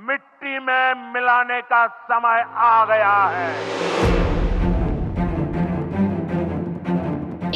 मिट्टी में मिलाने का समय आ गया है।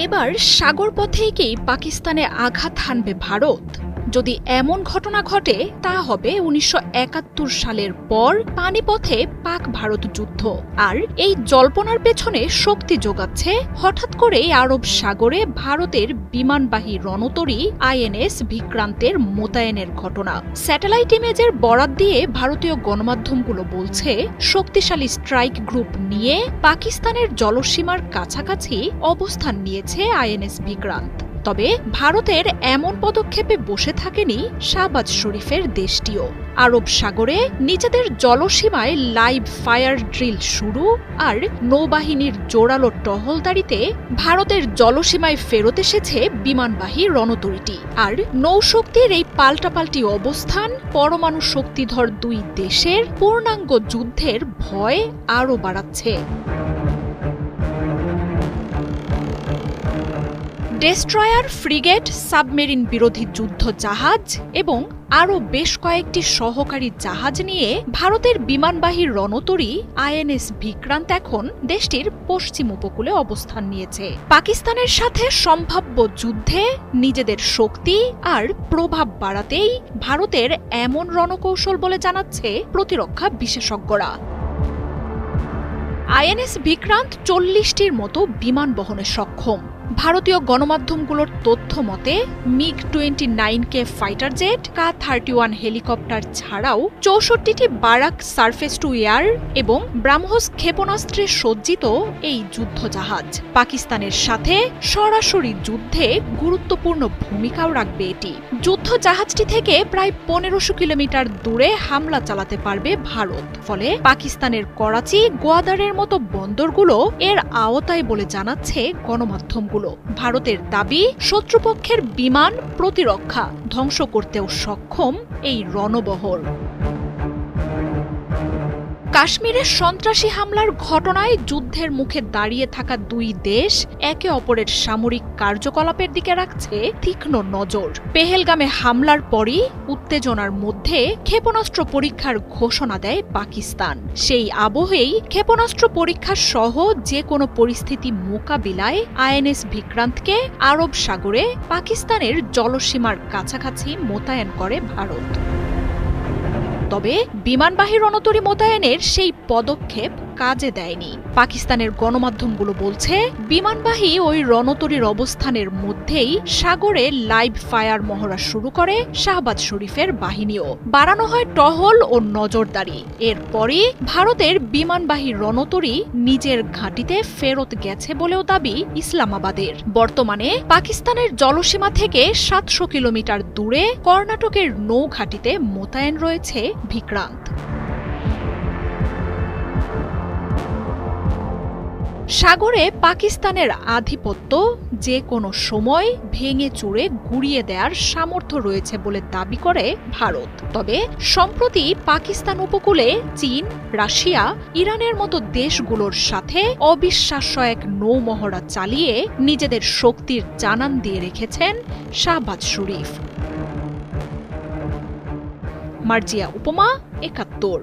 এবার সাগর পথে এগিয়ে পাকিস্তানে আঘাত হানবে ভারত। যদি এমন ঘটনা ঘটে তা হবে ১৯৭১ সালের পর পানিপথে পাক ভারত যুদ্ধ। আর এই জল্পনার পেছনে শক্তি যোগাচ্ছে হঠাৎ করে আরব সাগরে ভারতের বিমানবাহী রণতরী আইএনএস বিক্রান্তের মোতায়েনের ঘটনা। স্যাটেলাইট ইমেজের বরাত দিয়ে ভারতীয় গণমাধ্যমগুলো বলছে, শক্তিশালী স্ট্রাইক গ্রুপ নিয়ে পাকিস্তানের জলসীমার কাছাকাছি অবস্থান নিয়েছে আইএনএস বিক্রান্ত। তবে ভারতের এমন পদক্ষেপে বসে থাকেনি শাহবাজ শরীফের দেশটিও। আরব সাগরে নিজেদের জলসীমায় লাইভ ফায়ার ড্রিল শুরু আর নৌবাহিনীর জোরালো টহলদারিতে ভারতের জলসীমায় ফেরত এসেছে বিমানবাহী রণতরীটি। আর নৌশক্তির এই পাল্টাপাল্টি অবস্থান পরমাণু শক্তিধর দুই দেশের পূর্ণাঙ্গ যুদ্ধের ভয় আরও বাড়াচ্ছে। ডেস্ট্রয়ার, ফ্রিগেট, সাবমেরিন বিরোধী যুদ্ধ জাহাজ এবং আরও বেশ কয়েকটি সহকারী জাহাজ নিয়ে ভারতের বিমানবাহী রণতরী আইএনএস বিক্রান্ত এখন দেশটির পশ্চিম উপকূলে অবস্থান নিয়েছে। পাকিস্তানের সাথে সম্ভাব্য যুদ্ধে নিজেদের শক্তি আর প্রভাব বাড়াতেই ভারতের এমন রণকৌশল বলে জানাচ্ছে প্রতিরক্ষা বিশেষজ্ঞরা। আইএনএস বিক্রান্ত ৪০টির মতো বিমান বহনে সক্ষম। ভারতীয় গণমাধ্যমগুলোর তথ্য মতে MiG-29K fighter jet, Ka-31 helicopter ছাড়াও ৬৪টি বারাক সারফেস টু এয়ার এবং ব্রাহ্মোস ক্ষেপণাস্ত্রে সজ্জিত এই যুদ্ধজাহাজ পাকিস্তানের সাথে সরাসরি যুদ্ধে গুরুত্বপূর্ণ ভূমিকাও রাখবে এটি। যুদ্ধজাহাজটি থেকে প্রায় ১৫০০ কিলোমিটার দূরে হামলা চালাতে পারবে ভারত। ফলে পাকিস্তানের করাচি, গোয়াদারের মতো বন্দরগুলো এর আওতায় বলে জানাচ্ছে গণমাধ্যমগুলো। ভারতের দাবি, শত্রুপক্ষের বিমান প্রতিরক্ষা ধ্বংস করতেও সক্ষম এই রণবহর। কাশ্মীরের সন্ত্রাসী হামলার ঘটনায় যুদ্ধের মুখে দাঁড়িয়ে থাকা দুই দেশ একে অপরের সামরিক কার্যকলাপের দিকে রাখছে তীক্ষ্ণ নজর। পেহেলগামে হামলার পরই উত্তেজনার মধ্যে ক্ষেপণাস্ত্র পরীক্ষার ঘোষণা দেয় পাকিস্তান। সেই আবহেই ক্ষেপণাস্ত্র পরীক্ষা সহ যে কোনো পরিস্থিতি মোকাবিলায় আইএনএস বিক্রান্তকে আরব সাগরে পাকিস্তানের জলসীমার কাছাকাছি মোতায়েন করে ভারত। তবে বিমানবাহী রণতরী মোতায়েনের সেই পদক্ষেপ কাজে দেয়নি। পাকিস্তানের গণমাধ্যমগুলো বলছে, বিমানবাহী ওই রণতরীর অবস্থানের মধ্যেই সাগরে লাইভ ফায়ার মহড়া শুরু করে শাহবাজ শরীফের বাহিনীও। বাড়ানো হয় টহল ও নজরদারি। এরপরই ভারতের বিমানবাহী রণতরী নিজের ঘাঁটিতে ফেরত গেছে বলেও দাবি ইসলামাবাদের। বর্তমানে পাকিস্তানের জলসীমা থেকে ৭০০ কিলোমিটার দূরে কর্ণাটকের নৌঘাঁটিতে মোতায়েন রয়েছে বিক্রান্ত। সাগরে পাকিস্তানের আধিপত্য যে কোনো সময় ভেঙে চুরে গুড়িয়ে দেওয়ার সামর্থ্য রয়েছে বলে দাবি করে ভারত। তবে সম্প্রতি পাকিস্তান উপকূলে চীন, রাশিয়া, ইরানের মতো দেশগুলোর সাথে অবিশ্বাস্য এক নৌমহড়া চালিয়ে নিজেদের শক্তির জানান দিয়ে রেখেছেন শাহবাজ শরীফ। মার্জিয়া উপমা, ৭১।